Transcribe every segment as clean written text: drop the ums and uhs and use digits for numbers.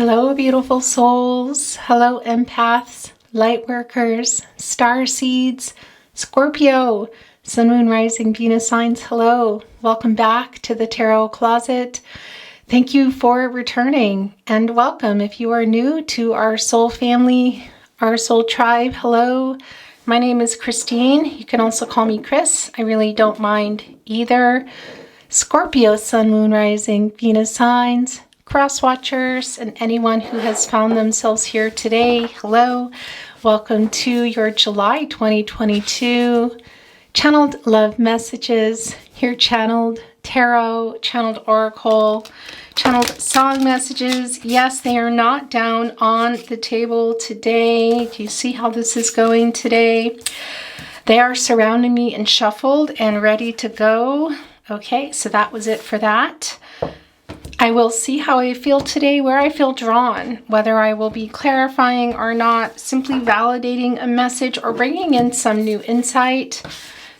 Hello, beautiful souls. Hello, empaths, light workers, star seeds, Scorpio, sun, moon, rising, Venus signs. Hello. Welcome back to the Tarot Closet. Thank you for returning and welcome. If you are new to our soul family, our soul tribe, hello. My name is Christine. You can also call me Chris. I really don't mind either. Scorpio, sun, moon, rising, Venus signs, cross watchers, and anyone who has found themselves here today, hello. Welcome to your July 2022 channeled love messages, your channeled tarot, channeled oracle, channeled song messages. Yes, they are not down on the table today. Do you see how this is going today? They are surrounding me and shuffled and ready to go. Okay, so that was it for that. I will see how I feel today, where I feel drawn, whether I will be clarifying or not, simply validating a message or bringing in some new insight.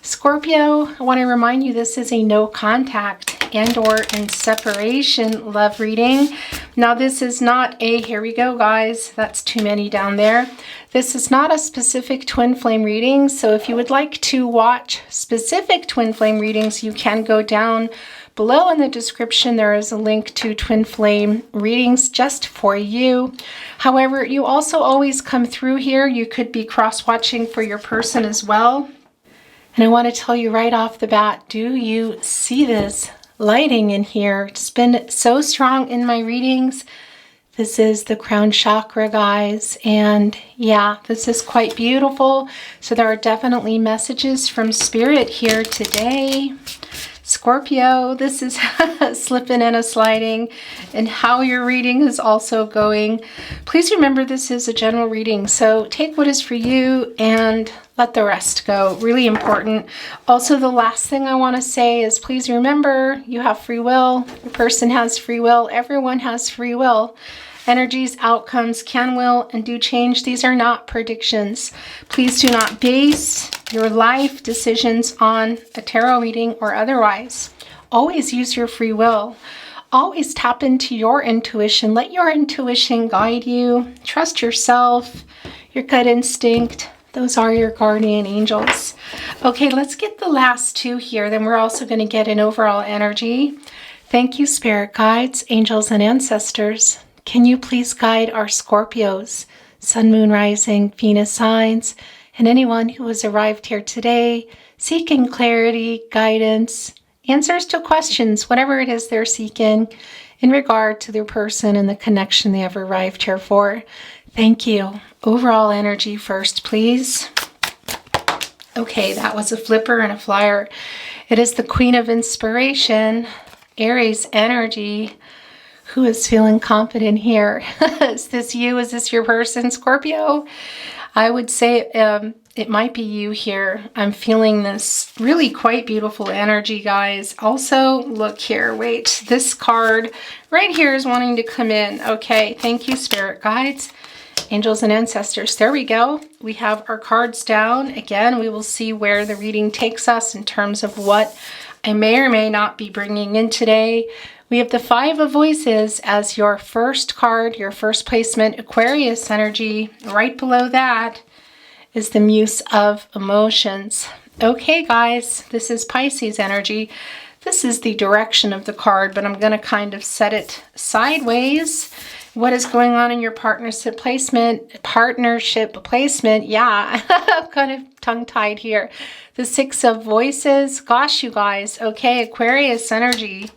Scorpio, I want to remind you this is a no contact and or in separation love reading. Now this is not a, here we go guys, that's too many down there. This is not a specific twin flame reading, so if you would like to watch specific twin flame readings, you can go down below in the description. There is a link to twin flame readings just for you. However, you also always come through here. You could be cross-watching for your person as well. And I want to tell you right off the bat, do you see this lighting in here? It's been so strong in my readings. This is the crown chakra, guys. And yeah, this is quite beautiful. So there are definitely messages from spirit here today. Scorpio, this is slipping and a sliding, and how your reading is also going. Please remember this is a general reading, so take what is for you and let the rest go. Really important. Also, the last thing I want to say is please remember you have free will. Your person has free will. Everyone has free will. Energies, outcomes can, will, and do change. These are not predictions. Please do not base your life decisions on a tarot reading or otherwise. Always use your free will. Always tap into your intuition. Let your intuition guide you. Trust yourself, your gut instinct. Those are your guardian angels. Okay, let's get the last two here. Then we're also going to get an overall energy. Thank you, spirit guides, angels, and ancestors. Can you please guide our Scorpios, sun, moon, rising, Venus signs, and anyone who has arrived here today seeking clarity, guidance, answers to questions, whatever it is they're seeking in regard to their person and the connection they have arrived here for. Thank you. Overall energy first, please. Okay, that was a flipper and a flyer. It is the Queen of Inspiration, Aries energy. Who is feeling confident here? Is this you? Is this your person, Scorpio? I would say it might be you here. I'm feeling this really quite beautiful energy, guys. Also, look here. Wait, this card right here is wanting to come in. Okay, thank you, spirit guides, angels, and ancestors. There we go. We have our cards down. Again, we will see where the reading takes us in terms of what I may or may not be bringing in today. We have the Five of Voices as your first card, your first placement, Aquarius energy. Right below that is the Muse of Emotions. Okay, guys, this is Pisces energy. This is the direction of the card, but I'm going to kind of set it sideways. What is going on in your partnership placement? Yeah, I'm kind of tongue-tied here. The Six of Voices. Gosh, you guys. Okay, Aquarius energy.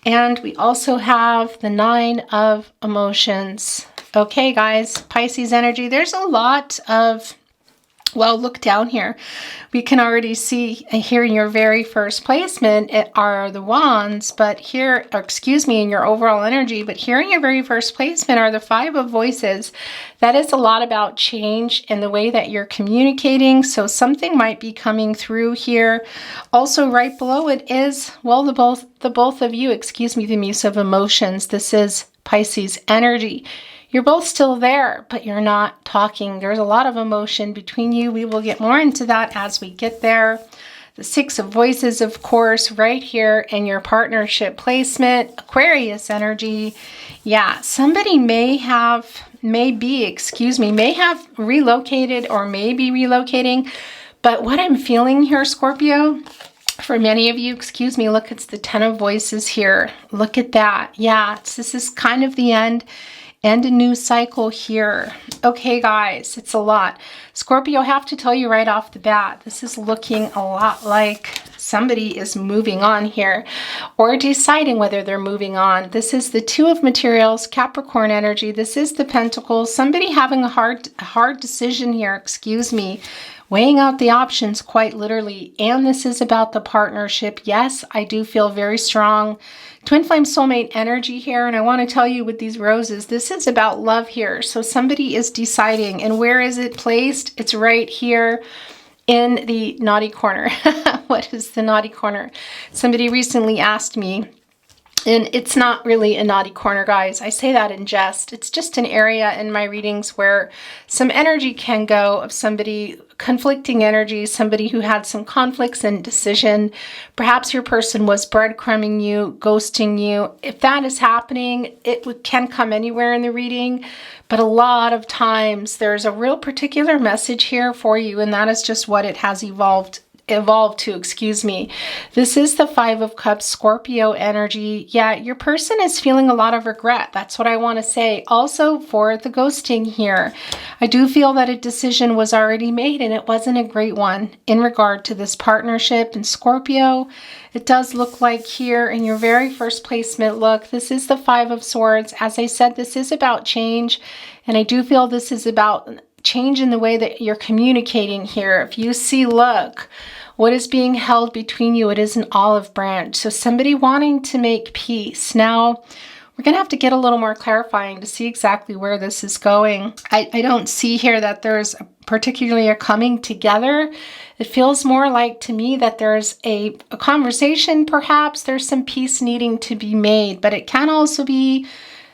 And we also have the Nine of Emotions. Okay, guys, Pisces energy. There's a lot of, well, look down here. We can already see here in your very first placement it are the Wands, but here, or excuse me, in your overall energy, but here in your very first placement are the Five of Voices. That is a lot about change in the way that you're communicating. So something might be coming through here. Also right below it is, well, the both of you, excuse me, the Muse of Emotions. This is Pisces energy. You're both still there, but you're not talking. There's a lot of emotion between you. We will get more into that as we get there. The Six of Voices, of course, right here in your partnership placement. Aquarius energy. Yeah, somebody may have relocated or may be relocating. But what I'm feeling here, Scorpio, for many of you, look, it's the Ten of Voices here. Look at that. Yeah, this is kind of the end and a new cycle here. Okay, guys, it's a lot. Scorpio, I have to tell you right off the bat, this is looking a lot like somebody is moving on here or deciding whether they're moving on. This is the Two of Materials, Capricorn energy. This is the Pentacles. Somebody having a hard decision here, weighing out the options quite literally. And this is about the partnership. Yes, I do feel very strong twin flame soulmate energy here. And I want to tell you with these roses, this is about love here. So somebody is deciding. And where is it placed? It's right here in the naughty corner. What is the naughty corner? Somebody recently asked me, and it's not really a naughty corner, guys. I say that in jest. It's just an area in my readings where some energy can go of somebody, conflicting energy, somebody who had some conflicts and decision. Perhaps your person was breadcrumbing you, ghosting you. If that is happening, can come anywhere in the reading. But a lot of times there's a real particular message here for you, and that is just what it has evolved to. This is the Five of Cups, Scorpio energy. Yeah, your person is feeling a lot of regret. That's what I want to say. Also for the ghosting here, I do feel that a decision was already made and it wasn't a great one in regard to this partnership. And Scorpio, it does look like here in your very first placement, look, this is the Five of Swords. As I said, this is about change, and I do feel this is about change in the way that you're communicating here. If you see, look, what is being held between you, it is an olive branch. So somebody wanting to make peace. Now, we're going to have to get a little more clarifying to see exactly where this is going. I don't see here that there's particularly a coming together. It feels more like to me that there's a conversation, perhaps. There's some peace needing to be made, but it can also be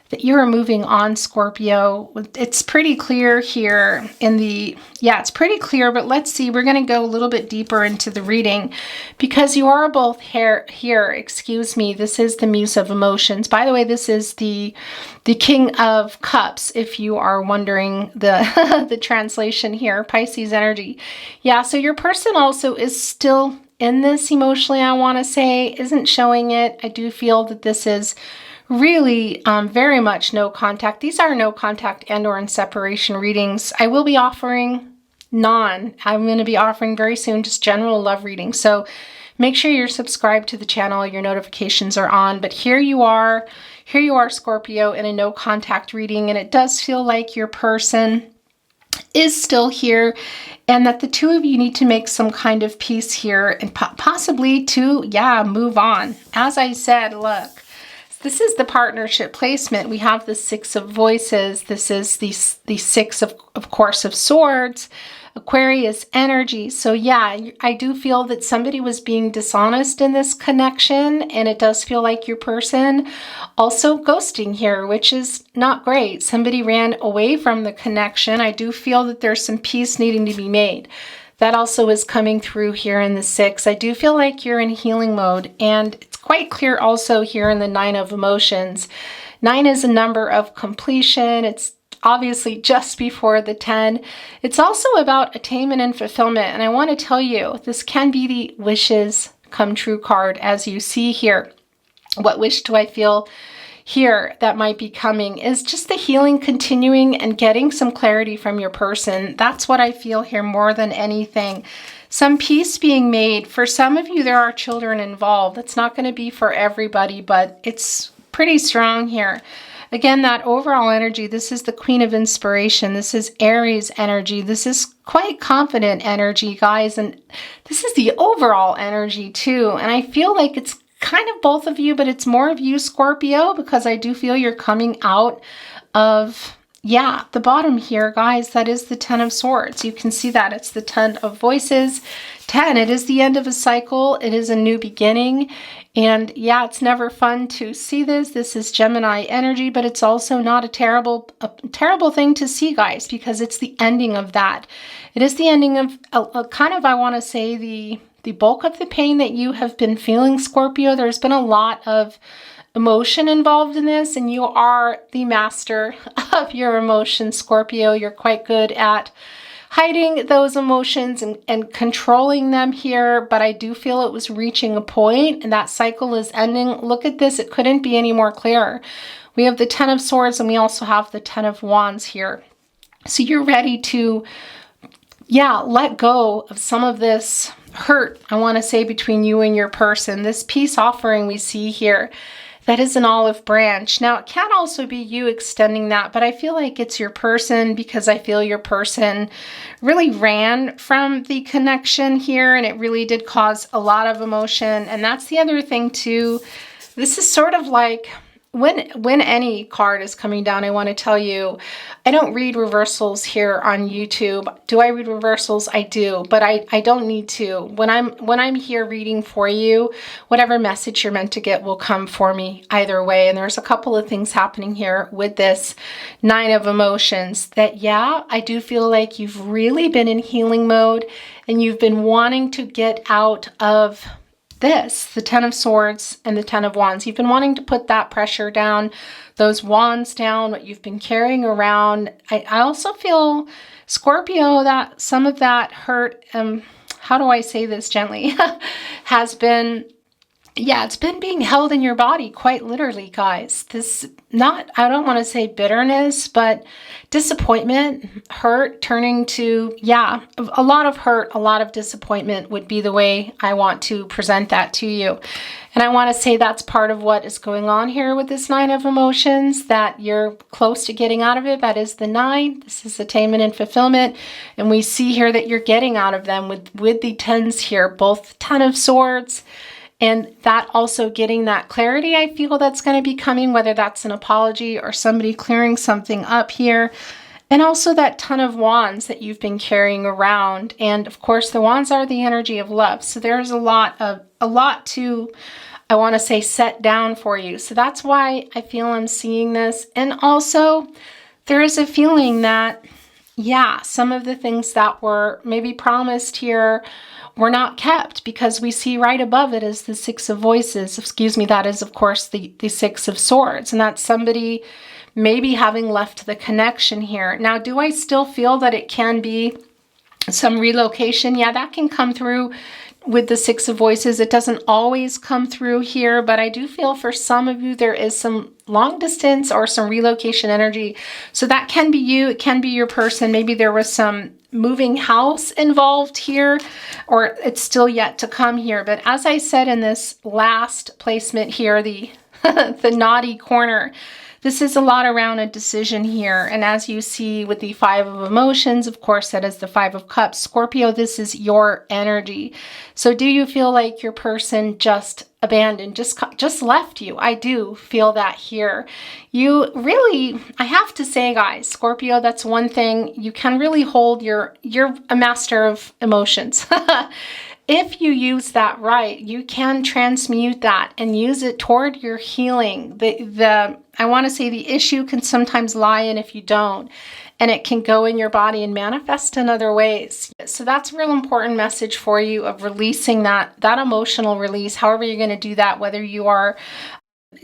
that you're moving on, Scorpio. It's pretty clear here it's pretty clear, but let's see, we're going to go a little bit deeper into the reading because you are both here. This is the Muse of Emotions. By the way, this is the King of Cups, if you are wondering the translation here, Pisces energy. Yeah, so your person also is still in this emotionally, I want to say, isn't showing it. I do feel that this is really very much no contact. These are no contact and or in separation readings. I will be offering I'm going to be offering very soon just general love readings. So make sure you're subscribed to the channel, your notifications are on. But here you are, Scorpio, in a no contact reading, and it does feel like your person is still here and that the two of you need to make some kind of peace here and possibly to, move on. As I said, look, this is the partnership placement. We have the Six of Voices. This is the Six of course, of Swords, Aquarius energy. So yeah, I do feel that somebody was being dishonest in this connection, and it does feel like your person also ghosting here, which is not great. Somebody ran away from the connection. I do feel that there's some peace needing to be made. That also is coming through here in the Six. I do feel like you're in healing mode, and it's quite clear also here in the Nine of Emotions. 9 is a number of completion. It's obviously just before the 10. It's also about attainment and fulfillment. And I want to tell you, this can be the wishes come true card, as you see here. What wish do I feel here that might be coming is just the healing continuing and getting some clarity from your person. That's what I feel here more than anything. Some peace being made. For some of you, there are children involved. It's not going to be for everybody, but it's pretty strong here. Again, that overall energy, this is the Queen of Inspiration. This is Aries energy. This is quite confident energy, guys. And this is the overall energy too. And I feel like it's kind of both of you, but it's more of you, Scorpio, because I do feel you're coming out of yeah, the bottom here, guys, that is the 10 of Swords. You can see that it's the 10 of Voices. 10, it is the end of a cycle. It is a new beginning. And yeah, it's never fun to see this. This is Gemini energy, but it's also not a terrible thing to see, guys, because it's the ending of that. It is the ending of kind of, I want to say, the bulk of the pain that you have been feeling, Scorpio. There's been a lot of emotion involved in this, and you are the master of your emotions, Scorpio. You're quite good at hiding those emotions and controlling them here, but I do feel it was reaching a point and that cycle is ending. Look at this. It couldn't be any more clear. We have the 10 of Swords and we also have the 10 of Wands here. So you're ready to, yeah, let go of some of this hurt, I want to say, between you and your person. This peace offering we see here, that is an olive branch. Now, it can also be you extending that, but I feel like it's your person because I feel your person really ran from the connection here, and it really did cause a lot of emotion. And that's the other thing too. This is sort of like when any card is coming down, I want to tell you, I don't read reversals here on YouTube. Do I read reversals? I do, but I don't need to. When I'm here reading for you, whatever message you're meant to get will come for me either way. And there's a couple of things happening here with this 9 of emotions that, yeah, I do feel like you've really been in healing mode and you've been wanting to get out of this, the 10 of Swords and the 10 of Wands. You've been wanting to put that pressure down, those wands down, what you've been carrying around. I also feel, Scorpio, that some of that hurt, how do I say this gently, has been, yeah, it's been being held in your body quite literally, guys. This, not, I don't want to say bitterness, but disappointment, hurt, turning to, yeah, a lot of hurt, a lot of disappointment would be the way I want to present that to you. And I want to say that's part of what is going on here with this 9 of emotions, that you're close to getting out of it. That is the 9. This is attainment and fulfillment. And we see here that you're getting out of them with the 10s here, both 10 of Swords. And that also getting that clarity, I feel that's going to be coming, whether that's an apology or somebody clearing something up here. And also that 10 of Wands that you've been carrying around. And of course, the Wands are the energy of love. So there's a lot to, I want to say, set down for you. So that's why I feel I'm seeing this. And also there is a feeling that, yeah, some of the things that were maybe promised here were not kept, because we see right above it is the 6 of Voices. Excuse me, that is, of course, the 6 of Swords. And that's somebody maybe having left the connection here. Now, do I still feel that it can be some relocation? Yeah, that can come through with the 6 of Voices. It doesn't always come through here, but I do feel for some of you there is some long distance or some relocation energy. So that can be you, it can be your person. Maybe there was some moving house involved here, or it's still yet to come here. But as I said in this last placement here, the the naughty corner, this is a lot around a decision here. And as you see with the 5 of emotions, of course, that is the 5 of cups. Scorpio, this is your energy. So do you feel like your person just abandoned, just left you? I do feel that here. You really, I have to say, guys, Scorpio, that's one thing. You can really hold you're a master of emotions. If you use that right, you can transmute that and use it toward your healing. I want to say the issue can sometimes lie in if you don't, and it can go in your body and manifest in other ways. So that's a real important message for you of releasing that emotional release, however you're going to do that, whether you are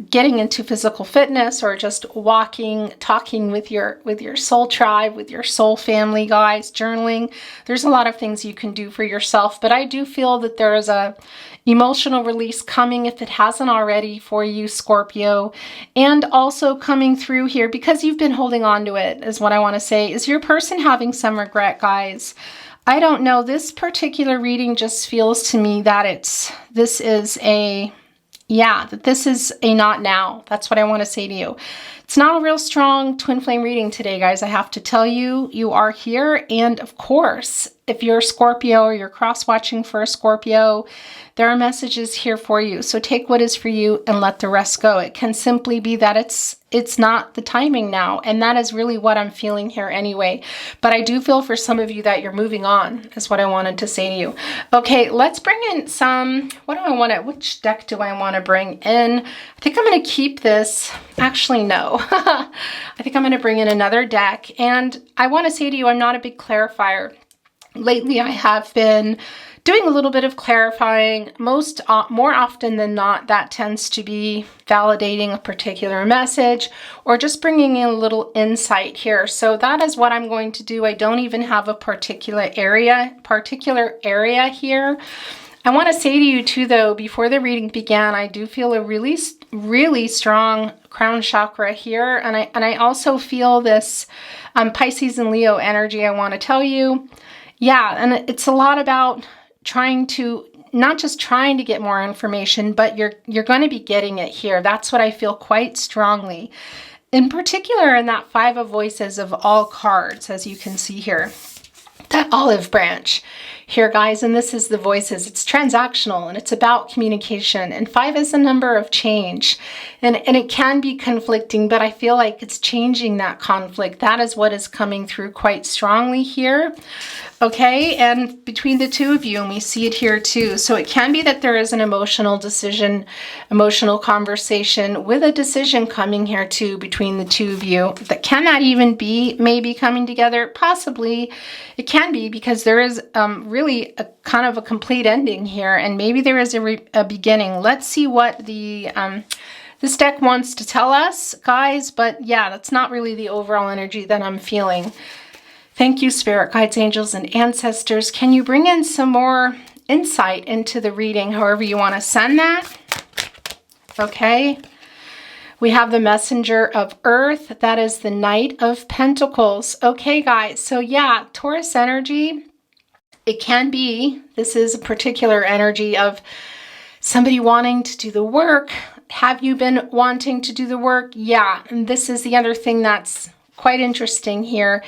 getting into physical fitness or just walking, talking with your soul tribe, with your soul family, guys, journaling. There's a lot of things you can do for yourself, but I do feel that there is a emotional release coming, if it hasn't already, for you, Scorpio. And also coming through here, because you've been holding on to it, is what I want to say, is your person having some regret, guys. I don't know. This particular reading just feels to me that this is a not now. That's what I want to say to you. It's not a real strong twin flame reading today, guys. I have to tell you, you are here. And of course, if you're a Scorpio or you're cross-watching for a Scorpio, there are messages here for you. So take what is for you and let the rest go. It can simply be that it's not the timing now. And that is really what I'm feeling here anyway. But I do feel for some of you that you're moving on, is what I wanted to say to you. Okay, let's bring in some, which deck do I want to bring in? I think I'm going to keep this. Actually, no. I think I'm going to bring in another deck. And I want to say to you, I'm not a big clarifier. Lately, I have been doing a little bit of clarifying. More often than not, that tends to be validating a particular message or just bringing in a little insight here. So that is what I'm going to do. I don't even have a particular area here. I want to say to you too, though, before the reading began, I do feel a really, really strong crown chakra here. And I also feel this Pisces and Leo energy, I want to tell you. Yeah, and it's a lot about not just trying to get more information, but you're going to be getting it here. That's what I feel quite strongly. In particular, in that Five of Voices of all cards, as you can see here. That olive branch here, guys, and this is the voices. It's transactional and it's about communication. And 5 is a number of change. And it can be conflicting, but I feel like it's changing that conflict. That is what is coming through quite strongly here. Okay, and between the two of you, and we see it here too. So it can be that there is an emotional decision, emotional conversation with a decision coming here too between the two of you. Can that even be maybe coming together? Possibly. It can be, because there is really a kind of a complete ending here, and maybe there is a beginning. Let's see what this deck wants to tell us, guys. But yeah, that's not really the overall energy that I'm feeling. Thank you, Spirit Guides, Angels, and Ancestors. Can you bring in some more insight into the reading, however you want to send that? Okay. We have the Messenger of Earth. That is the Knight of Pentacles. Okay, guys. So yeah, Taurus energy, it can be, this is a particular energy of somebody wanting to do the work. Have you been wanting to do the work? Yeah. And this is the other thing that's quite interesting here,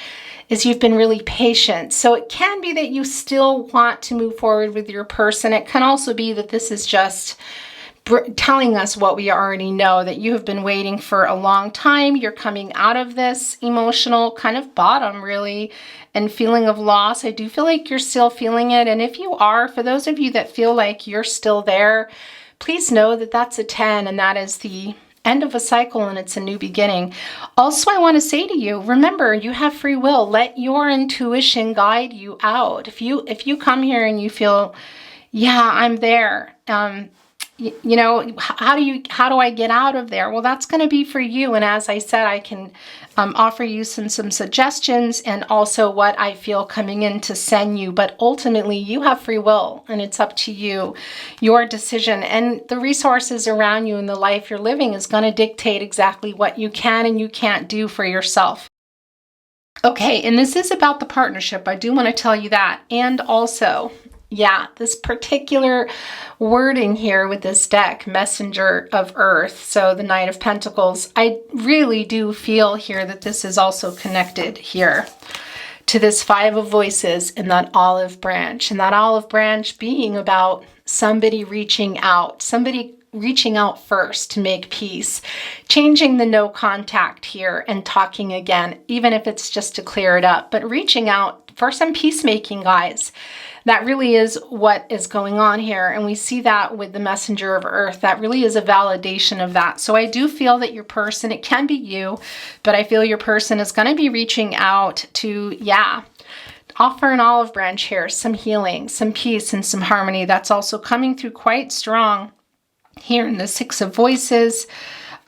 is you've been really patient. So it can be that you still want to move forward with your person. It can also be that this is just telling us what we already know, that you have been waiting for a long time. You're coming out of this emotional kind of bottom, really, and feeling of loss. I do feel like you're still feeling it. And if you are, for those of you that feel like you're still there, please know that that's a 10, and that is the end of a cycle, and it's a new beginning. Also, I want to say to you, remember, you have free will. Let your intuition guide you out. If you come here and you feel, yeah, I'm there, you know, how do I get out of there? Well, that's going to be for you. And as I said, I can offer you some suggestions and also what I feel coming in to send you. But ultimately, you have free will, and it's up to you, your decision. And the resources around you and the life you're living is going to dictate exactly what you can and you can't do for yourself. Okay, and this is about the partnership. I do want to tell you that. And also, yeah, this particular wording here with this deck, Messenger of Earth, so the Knight of Pentacles, I really do feel here that this is also connected here to this Five of Voices and that olive branch. And that olive branch being about somebody reaching out first to make peace, changing the no contact here and talking again, even if it's just to clear it up, but reaching out for some peacemaking, guys. That really is what is going on here. And we see that with the Messenger of Earth. That really is a validation of that. So I do feel that your person, it can be you, but I feel your person is going to be reaching out to, yeah, offer an olive branch here, some healing, some peace, and some harmony. That's also coming through quite strong here in the Six of Voices.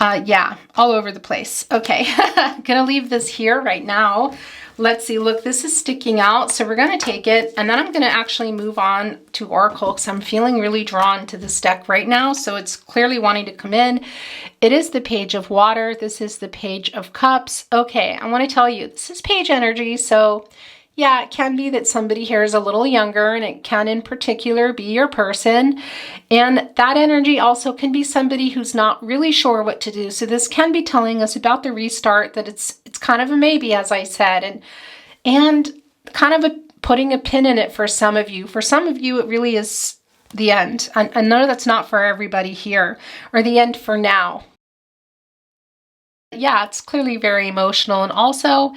Yeah, all over the place. Okay, I'm going to leave this here right now. Let's see, look, this is sticking out, so we're going to take it, and then I'm going to actually move on to Oracle, because I'm feeling really drawn to this deck right now, so it's clearly wanting to come in. It is the Page of Water. This is the Page of Cups. Okay, I want to tell you, this is page energy, so yeah, it can be that somebody here is a little younger, and it can in particular be your person. And that energy also can be somebody who's not really sure what to do. So this can be telling us about the restart, that it's kind of a maybe, as I said, and kind of putting a pin in it for some of you. For some of you, it really is the end. I know that's not for everybody here, or the end for now. Yeah, it's clearly very emotional. And also,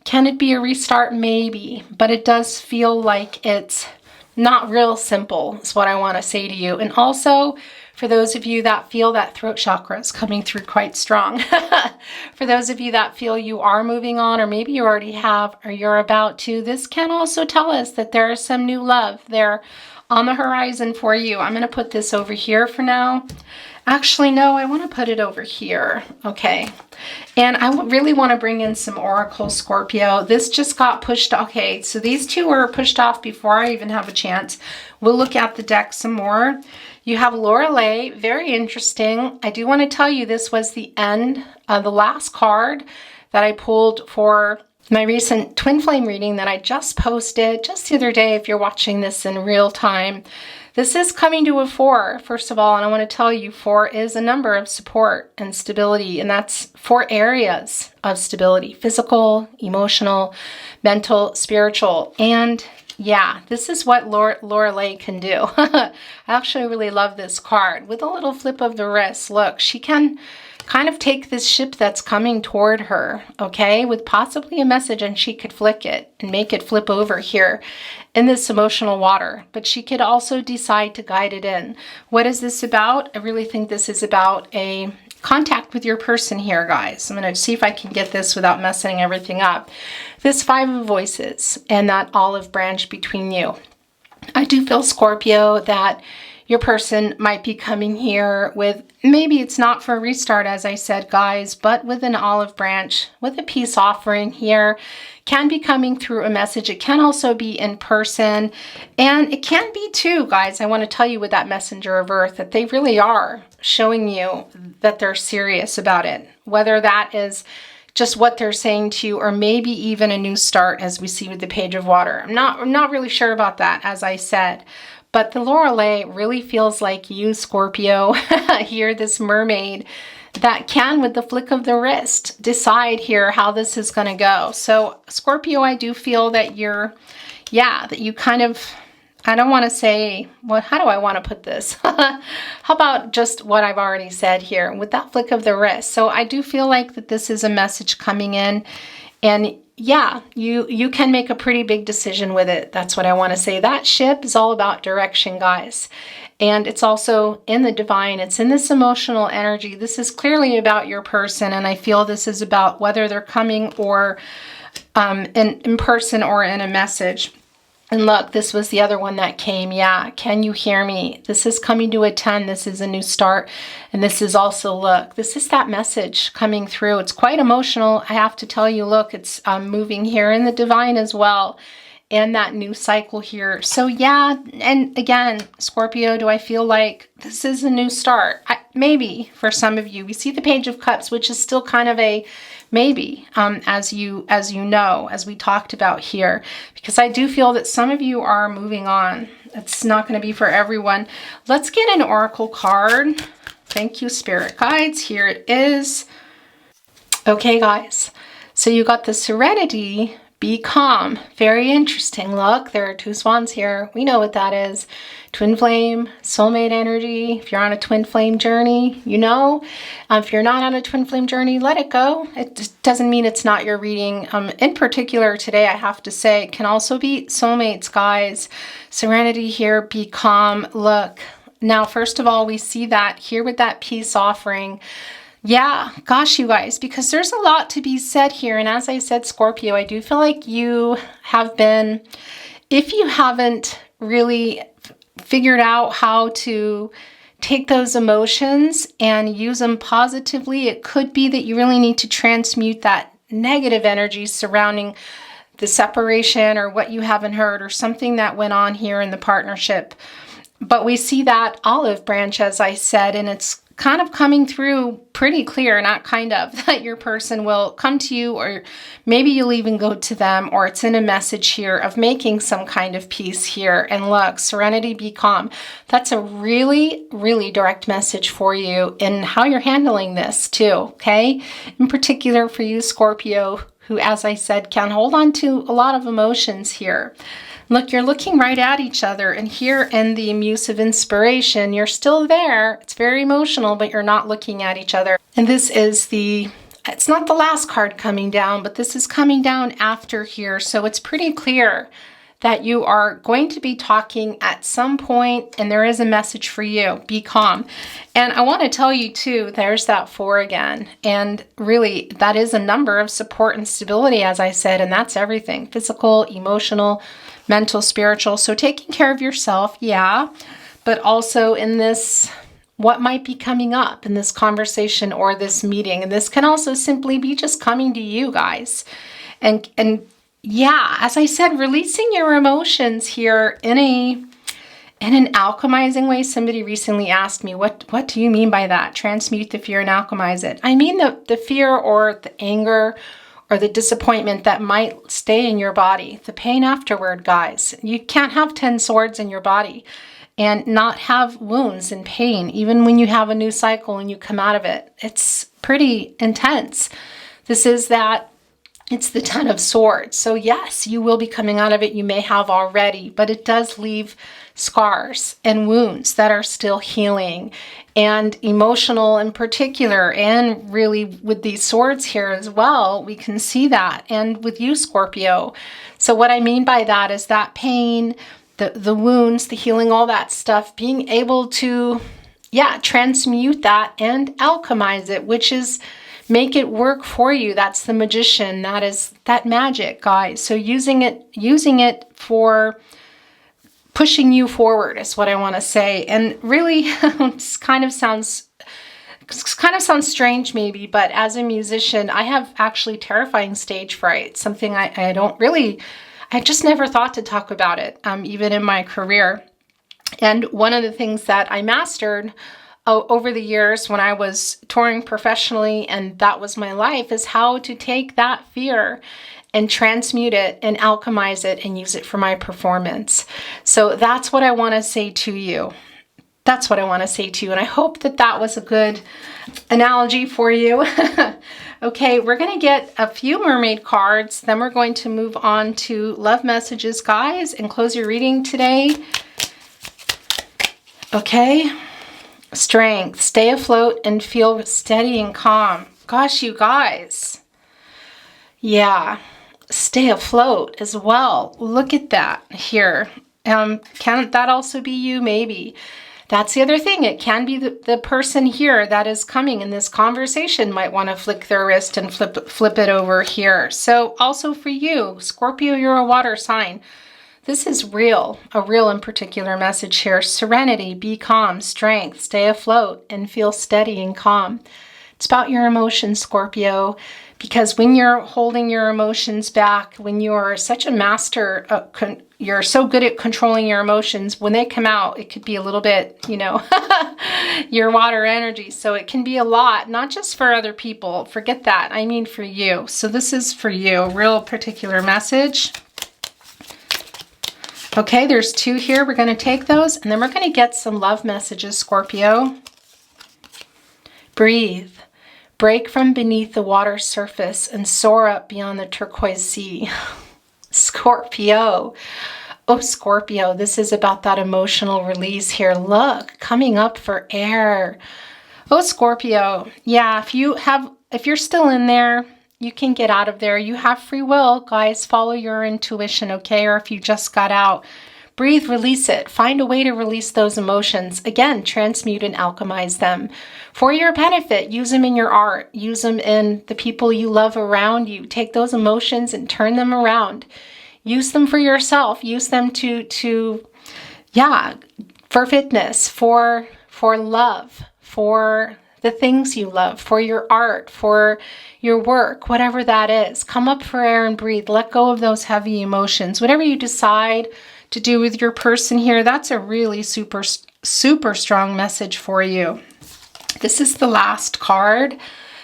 can it be a restart? Maybe, but it does feel like it's not real simple, is what I want to say to you. And also, for those of you that feel that throat chakra is coming through quite strong, for those of you that feel you are moving on, or maybe you already have, or you're about to, this can also tell us that there is some new love there on the horizon for you. I'm going to put this over here for now. Actually, no, I want to put it over here. Okay. And I really want to bring in some Oracle, Scorpio. This just got pushed. Okay, so these two were pushed off before I even have a chance. We'll look at the deck some more. You have Lorelei, very interesting. I do want to tell you this was the end of the last card that I pulled for my recent twin flame reading that I just posted just the other day if you're watching this in real time. This is coming to a 4, first of all, and I want to tell you 4 is a number of support and stability, and that's 4 areas of stability: physical, emotional, mental, spiritual. And yeah, this is what Lorelei can do. I actually really love this card. With a little flip of the wrist, look, she can kind of take this ship that's coming toward her, okay, with possibly a message, and she could flick it and make it flip over here in this emotional water. But she could also decide to guide it in. What is this about? I really think this is about a contact with your person here, guys. I'm going to see if I can get this without messing everything up. This 5 of voices and that olive branch between you. I do feel, Scorpio, that your person might be coming here with, maybe it's not for a restart, as I said, guys, but with an olive branch, with a peace offering here. Can be coming through a message. It can also be in person. And it can be too, guys, I want to tell you with that messenger of earth that they really are showing you that they're serious about it. Whether that is just what they're saying to you, or maybe even a new start, as we see with the Page of Water. I'm not really sure about that, as I said. But the Lorelei really feels like you, Scorpio, here, this mermaid, that can, with the flick of the wrist, decide here how this is going to go. So, Scorpio, I do feel that that you kind of, I don't want to say, well, how do I want to put this? How about just what I've already said here, with that flick of the wrist? So I do feel like that this is a message coming in, and yeah, you can make a pretty big decision with it. That's what I want to say. That ship is all about direction, guys. And it's also in the divine. It's in this emotional energy. This is clearly about your person. And I feel this is about whether they're coming or in person or in a message. And look, this was the other one that came. Yeah, can you hear me? This is coming to a 10. This is a new start. And this is also, look, this is that message coming through. It's quite emotional. I have to tell you, look, it's moving here in the divine as well. And that new cycle here. So yeah, and again, Scorpio, do I feel like this is a new start? Maybe for some of you. We see the Page of Cups, which is still kind of a maybe, as you know, as we talked about here, because I do feel that some of you are moving on. It's not going to be for everyone. Let's get an oracle card. Thank you, Spirit Guides. Here it is. Okay, guys. So you got the Serenity. Be calm. Very interesting. Look, there are 2 swans here. We know what that is. Twin flame, soulmate energy. If you're on a twin flame journey, you know. If you're not on a twin flame journey, let it go. It just doesn't mean it's not your reading. In particular today, I have to say, it can also be soulmates, guys. Serenity here. Be calm. Look. Now, first of all, we see that here with that peace offering. Yeah, gosh, you guys, because there's a lot to be said here. And as I said, Scorpio, I do feel like you have been, if you haven't really figured out how to take those emotions and use them positively, it could be that you really need to transmute that negative energy surrounding the separation or what you haven't heard or something that went on here in the partnership. But we see that olive branch, as I said, and it's kind of coming through pretty clear, not kind of, that your person will come to you, or maybe you'll even go to them, or it's in a message here of making some kind of peace here. And look, Serenity, be calm. That's a really, really direct message for you in how you're handling this too, okay? In particular for you, Scorpio, who, as I said, can hold on to a lot of emotions here. Look, you're looking right at each other, and here in the Muse of Inspiration, you're still there. It's very emotional, but you're not looking at each other. And this is the it's not the last card coming down, but this is coming down after here. So it's pretty clear that you are going to be talking at some point, and there is a message for you. Be calm. And I want to tell you too, there's that 4 again. And really, that is a number of support and stability, as I said, and that's everything. Physical, emotional, mental, spiritual. So taking care of yourself, yeah, but also in this, what might be coming up in this conversation or this meeting. And this can also simply be just coming to you guys. And yeah, as I said, releasing your emotions here in an alchemizing way. Somebody recently asked me, what do you mean by that? Transmute the fear and alchemize it. I mean the fear or the anger or the disappointment that might stay in your body. The pain afterward, guys. You can't have 10 swords in your body and not have wounds and pain, even when you have a new cycle and you come out of it. It's pretty intense. This is that. It's the 10 of Swords. So yes, you will be coming out of it. You may have already, but it does leave scars and wounds that are still healing, and emotional in particular. And really with these swords here as well, we can see that. And with you, Scorpio. So what I mean by that is that pain, the wounds, the healing, all that stuff, being able to, transmute that and alchemize it, which is make it work for you. That's the magician. That is that magic, guys. So using it for pushing you forward is what I want to say. And really, it kind of sounds strange maybe, but as a musician, I have actually terrifying stage fright. Something I just never thought to talk about it, even in my career. And one of the things that I mastered over the years when I was touring professionally, and that was my life, is how to take that fear and transmute it and alchemize it and use it for my performance. So that's what I want to say to you. That's what I want to say to you. And I hope that that was a good analogy for you. Okay, we're going to get a few mermaid cards. Then we're going to move on to love messages, guys, and close your reading today. Okay. Strength, stay afloat and feel steady and calm. Gosh, you guys. Yeah, stay afloat as well. Look at that here. Can that also be you? Maybe. That's the other thing. It can be the person here that is coming in this conversation might want to flick their wrist and flip it over here. So also for you, Scorpio, you're a water sign. This is real, a real and particular message here. Serenity, be calm, strength, stay afloat, and feel steady and calm. It's about your emotions, Scorpio, because when you're holding your emotions back, when you're such a master, you're so good at controlling your emotions, when they come out, it could be a little bit, your water energy. So it can be a lot, not just for other people. Forget that. I mean for you. So this is for you, a real particular message. Okay, there's 2 here. We're going to take those, and then we're going to get some love messages, Scorpio. Breathe. Break from beneath the water's surface and soar up beyond the turquoise sea. Scorpio. Oh, Scorpio, this is about that emotional release here. Look, coming up for air. Oh, Scorpio. Yeah, if you're still in there, you can get out of there. You have free will, guys. Follow your intuition, okay? Or if you just got out, breathe, release it. Find a way to release those emotions. Again, transmute and alchemize them for your benefit. Use them in your art. Use them in the people you love around you. Take those emotions and turn them around. Use them for yourself. Use them for fitness, for love, for the things you love, for your art, for your work, whatever that is. Come up for air and breathe. Let go of those heavy emotions. Whatever you decide to do with your person here, that's a really super, super strong message for you. This is the last card,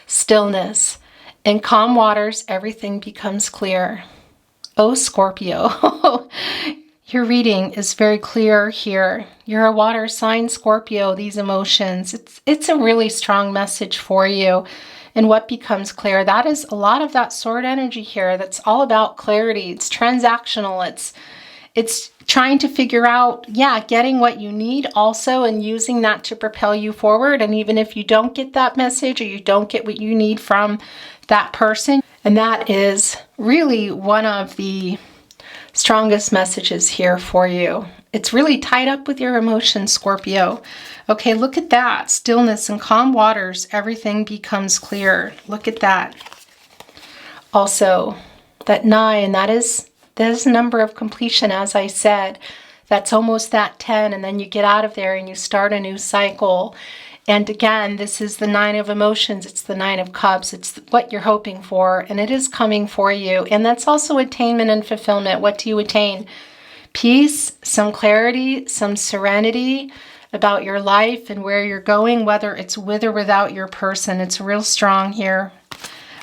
stillness. In calm waters, everything becomes clear. Oh, Scorpio. Your reading is very clear here. You're a water sign, Scorpio, these emotions. It's a really strong message for you. And what becomes clear, that is a lot of that sword energy here. That's all about clarity. It's transactional. it's trying to figure out, yeah, getting what you need also and using that to propel you forward. And even if you don't get that message or you don't get what you need from that person, and that is really one of the strongest messages here for you. It's really tied up with your emotions, Scorpio. Okay, look at that. Stillness and calm waters, everything becomes clear. Look at that. Also, that 9, that is number of completion, as I said. That's almost that 10, and then you get out of there and you start a new cycle. And again, this is the 9 of emotions. It's the 9 of cups. It's what you're hoping for, and it is coming for you. And that's also attainment and fulfillment. What do you attain? Peace, some clarity, some serenity about your life and where you're going, whether it's with or without your person. It's real strong here.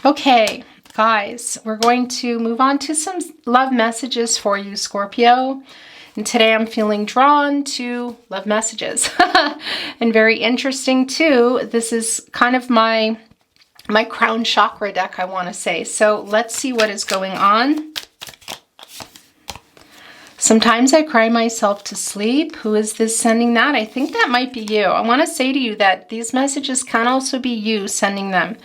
Okay, guys, we're going to move on to some love messages for you, Scorpio. And today I'm feeling drawn to love messages. And very interesting too. This is kind of my crown chakra deck, I want to say. So let's see what is going on. Sometimes I cry myself to sleep. Who is this sending that? I think that might be you. I want to say to you that these messages can also be you sending them.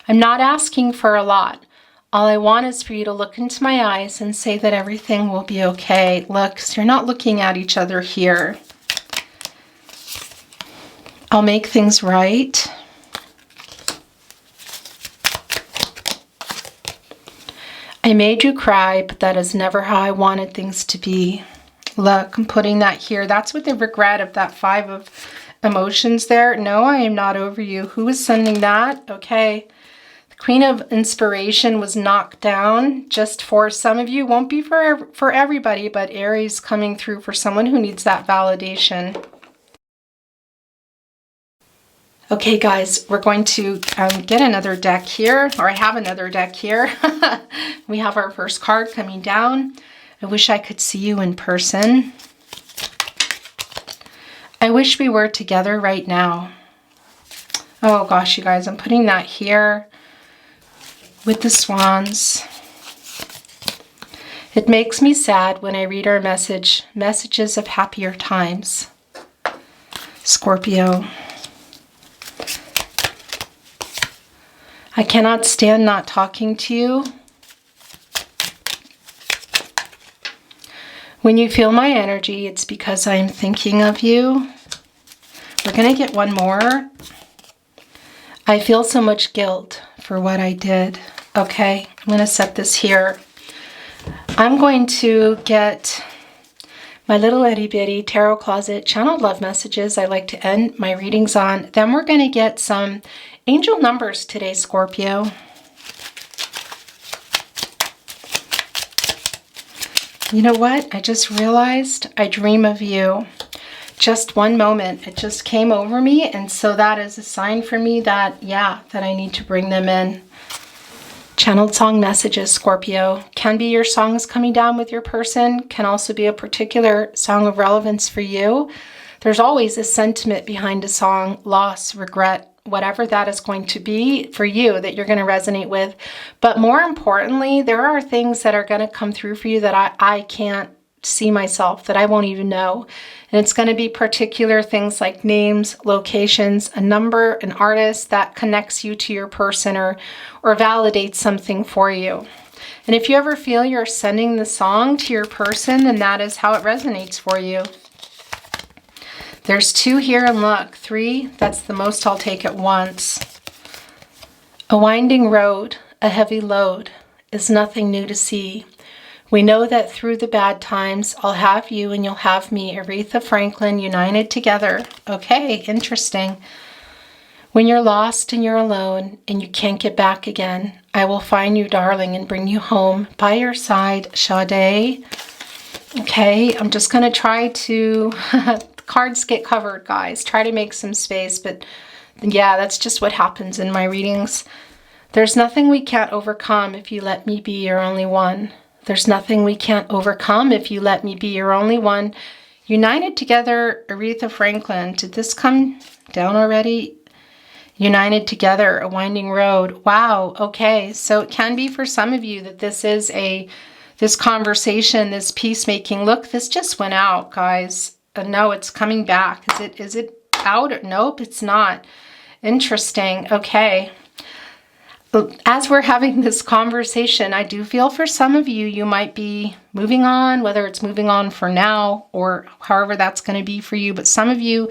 I'm not asking for a lot. All I want is for you to look into my eyes and say that everything will be okay. Look, you're not looking at each other here. I'll make things right. I made you cry, but that is never how I wanted things to be. Look, I'm putting that here. That's with the regret of that 5 of emotions there. No, I am not over you. Who is sending that? Okay. Queen of Inspiration was knocked down just for some of you. Won't be for everybody, but Aries coming through for someone who needs that validation. Okay, guys, we're going to get another deck here, or I have another deck here. We have our first card coming down. I wish I could see you in person. I wish we were together right now. Oh gosh, you guys, I'm putting that here. With the swans. It makes me sad when I read our messages of happier times. Scorpio. I cannot stand not talking to you. When you feel my energy, it's because I am thinking of you. We're going to get one more. I feel so much guilt for what I did. Okay, I'm going to set this here. I'm going to get my little itty bitty tarot closet channeled love messages I like to end my readings on. Then we're going to get some angel numbers today, Scorpio. You know what? I just realized I dream of you. Just one moment, it just came over me, and so that is a sign for me that, yeah, that I need to bring them in. Channeled song messages, Scorpio. Can be your songs coming down with your person, can also be a particular song of relevance for you. There's always a sentiment behind a song, loss, regret, whatever that is going to be for you that you're going to resonate with. But more importantly, there are things that are going to come through for you that I can't see myself, that I won't even know. And it's going to be particular things like names, locations, a number, an artist that connects you to your person or validates something for you. And if you ever feel you're sending the song to your person, then that is how it resonates for you. There's 2 here, and look, 3, that's the most I'll take at once. A winding road, a heavy load, is nothing new to see. We know that through the bad times, I'll have you and you'll have me, Aretha Franklin, united together. Okay, interesting. When you're lost and you're alone and you can't get back again, I will find you, darling, and bring you home by your side, Sade. Okay, I'm just going to try to, cards get covered, guys. Try to make some space, but yeah, that's just what happens in my readings. There's nothing we can't overcome if you let me be your only one. There's nothing we can't overcome if you let me be your only one. United together, Aretha Franklin. Did this come down already? United together, a winding road. Wow, okay. So it can be for some of you that this this conversation, this peacemaking. Look, this just went out, guys. No, it's coming back. Is it out? Nope, it's not. Interesting. Okay. As we're having this conversation, I do feel for some of you, you might be moving on, whether it's moving on for now or however that's going to be for you. But some of you,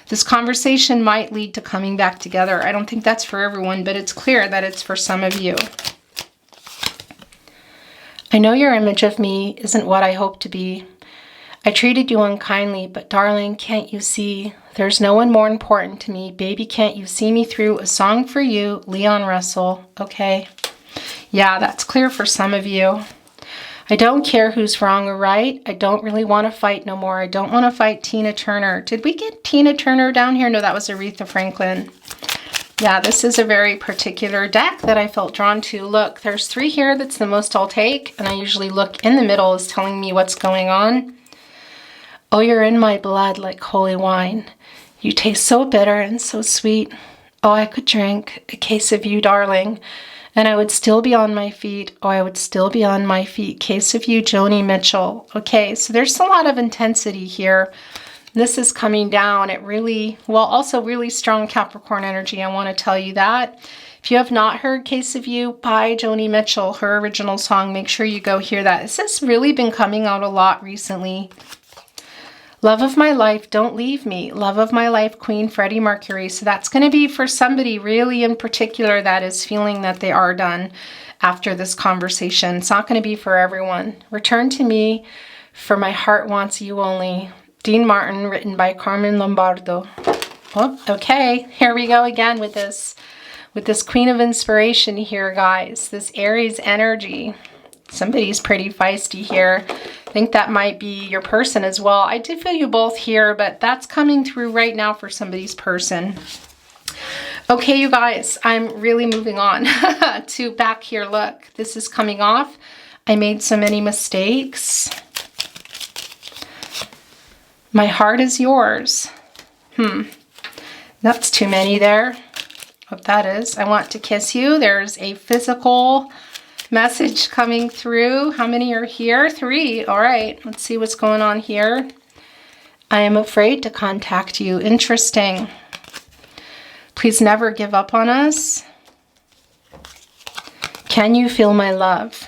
this conversation might lead to coming back together. I don't think that's for everyone, but it's clear that it's for some of you. I know your image of me isn't what I hope to be. I treated you unkindly, but darling, can't you see? There's no one more important to me. Baby, can't you see me through? A song for you, Leon Russell. Okay. Yeah, that's clear for some of you. I don't care who's wrong or right. I don't really want to fight no more. I don't want to fight Tina Turner. Did we get Tina Turner down here? No, that was Aretha Franklin. Yeah, this is a very particular deck that I felt drawn to. Look, there's 3 here. That's the most I'll take. And I usually look in the middle is telling me what's going on. Oh, you're in my blood like holy wine. You taste so bitter and so sweet. Oh, I could drink a case of you, darling, and I would still be on my feet. Oh, I would still be on my feet. Case of you, Joni Mitchell. Okay, so there's a lot of intensity here. This is coming down. It really, well, also really strong Capricorn energy. I want to tell you that. If you have not heard Case of You by Joni Mitchell, her original song, make sure you go hear that. This has really been coming out a lot recently. Love of my life, don't leave me. Love of my life, Queen Freddie Mercury. So that's going to be for somebody really in particular that is feeling that they are done after this conversation. It's not going to be for everyone. Return to me, for my heart wants you only. Dean Martin, written by Carmen Lombardo. Oh, okay, here we go again with this Queen of Inspiration here, guys. This Aries energy. Somebody's pretty feisty here. I think that might be your person as well. I did feel you both here, but that's coming through right now for somebody's person. Okay, you guys, I'm really moving on to back here. Look, this is coming off. I made so many mistakes. My heart is yours. That's too many there. What that is. I want to kiss you. There's a physical message coming through. How many are here? 3. All right, let's see what's going on here. I am afraid to contact you. Interesting. Please never give up on us. Can you feel my love?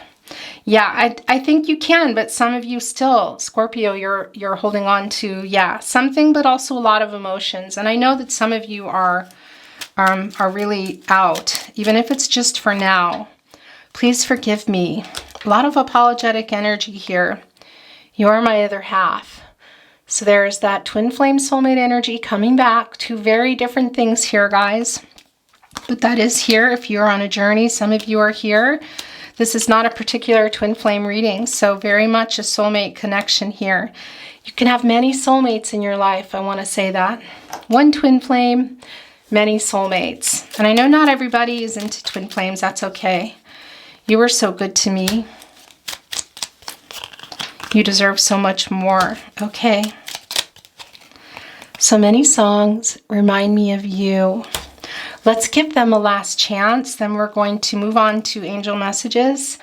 Yeah, I think you can, but some of you still, Scorpio, you're holding on to, yeah, something, but also a lot of emotions. And I know that some of you are really out, even if it's just for now. Please forgive me. A lot of apologetic energy here. You are my other half. So there's that twin flame soulmate energy coming back. 2 very different things here, guys. But that is here if you're on a journey. Some of you are here. This is not a particular twin flame reading, so very much a soulmate connection here. You can have many soulmates in your life. I want to say that. 1 twin flame, many soulmates. And I know not everybody is into twin flames. That's okay. You were so good to me. You deserve so much more. Okay. So many songs remind me of you. Let's give them a last chance. Then we're going to move on to angel messages.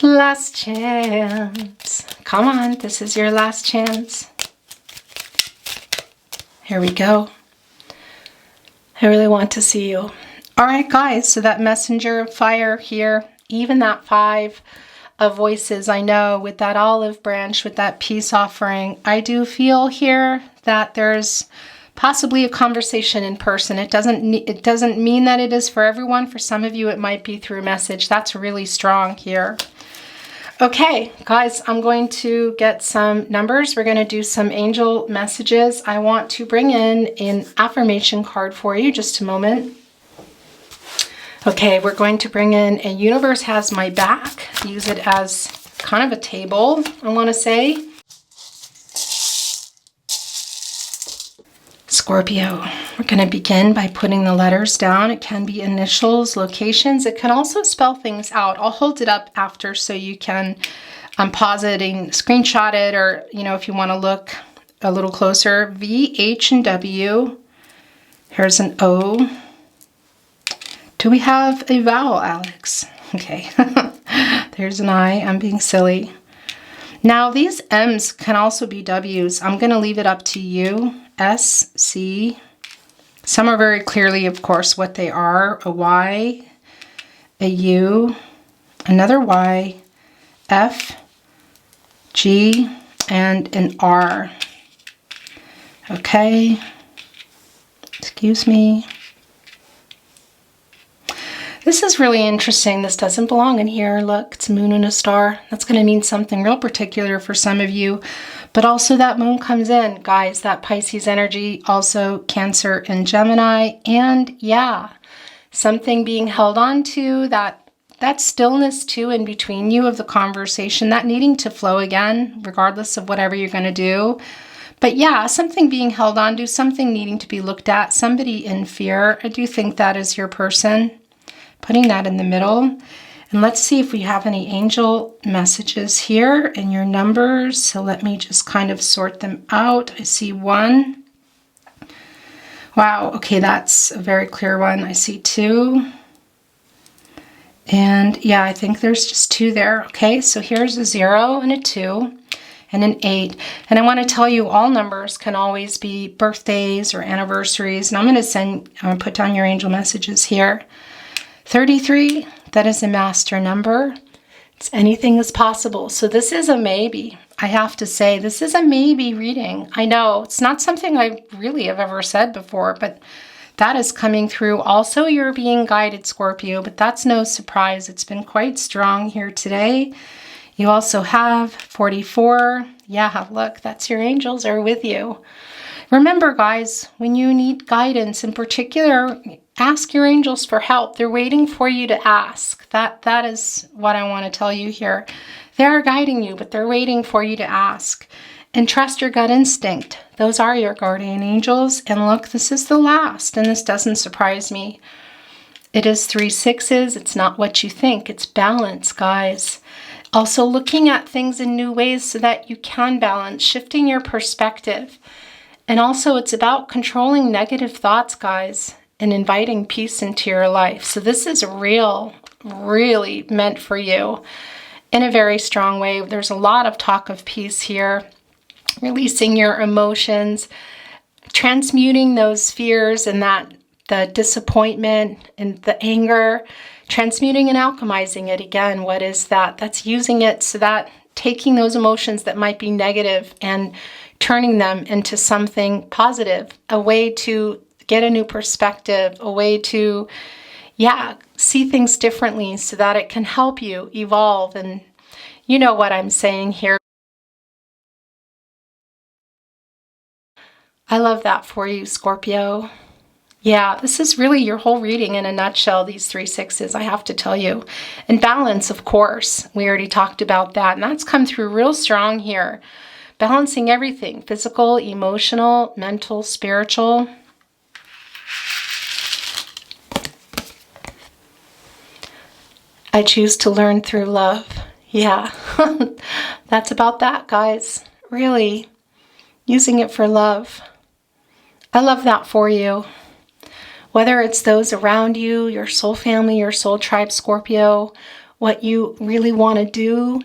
Last chance. Come on, this is your last chance. Here we go. I really want to see you. All right, guys, so that messenger of fire here, even that 5 of voices, I know with that olive branch, with that peace offering, I do feel here that there's possibly a conversation in person. It doesn't mean that it is for everyone. For some of you, it might be through message. That's really strong here. Okay, guys, I'm going to get some numbers. We're going to do some angel messages. I want to bring in an affirmation card for you. Just a moment. Okay, we're going to bring in a universe has my back. Use it as kind of a table, I want to say. Scorpio, we're going to begin by putting the letters down. It can be initials, locations. It can also spell things out. I'll hold it up after so you can pause it and screenshot it, or, you know, if you want to look a little closer. V, H, and W. Here's an O. Do we have a vowel, Alex? Okay. There's an I. I'm being silly. Now, these M's can also be W's. I'm going to leave it up to you. S, C. Some are very clearly, of course, what they are. A Y, a U, another Y, F, G, and an R. Okay. Excuse me. This is really interesting. This doesn't belong in here. Look, it's a moon and a star. That's going to mean something real particular for some of you. But also that moon comes in, guys, that Pisces energy, also Cancer and Gemini. And yeah, something being held on to, that stillness too in between you of the conversation, that needing to flow again, regardless of whatever you're going to do. But yeah, something being held on to, something needing to be looked at, somebody in fear. I do think that is your person. Putting that in the middle. And let's see if we have any angel messages here and your numbers. So let me just kind of sort them out. I see 1. Wow, okay, that's a very clear one. I see 2. And yeah, I think there's just 2 there. Okay, so here's a 0 and a 2 and an 8. And I want to tell you all numbers can always be birthdays or anniversaries. And I'm going to put down your angel messages here. 33, that is a master number. It's anything is possible. So this is a maybe. I have to say, this is a maybe reading. I know it's not something I really have ever said before, but that is coming through. Also, you're being guided, Scorpio, but that's no surprise. It's been quite strong here today. You also have 44. Yeah, look, that's your angels are with you. Remember, guys, when you need guidance in particular, ask your angels for help. They're waiting for you to ask. That is what I want to tell you here. They're guiding you, but they're waiting for you to ask. And trust your gut instinct. Those are your guardian angels. And look, this is the last, and this doesn't surprise me. It is 3 6s. It's not what you think. It's balance, guys. Also looking at things in new ways so that you can balance, shifting your perspective. And also it's about controlling negative thoughts, guys, and inviting peace into your life. So this is really meant for you in a very strong way. There's a lot of talk of peace here, releasing your emotions, transmuting those fears and the disappointment and the anger, transmuting and alchemizing it again. What is that? That's using it so that taking those emotions that might be negative and turning them into something positive, a way to get a new perspective, a way to, see things differently so that it can help you evolve. And you know what I'm saying here. I love that for you, Scorpio. Yeah, this is really your whole reading in a nutshell, these 3 6s, I have to tell you. And balance, of course, we already talked about that, and that's come through real strong here. Balancing everything, physical, emotional, mental, spiritual. I choose to learn through love. Yeah, that's about that, guys. Really, using it for love. I love that for you. Whether it's those around you, your soul family, your soul tribe, Scorpio, what you really want to do,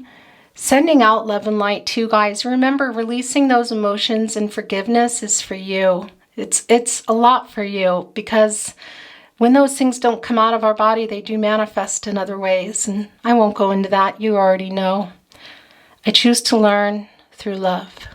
sending out love and light too, guys. Remember, releasing those emotions and forgiveness is for you. It's a lot for you, because when those things don't come out of our body, they do manifest in other ways. And I won't go into that. You already know. I choose to learn through love.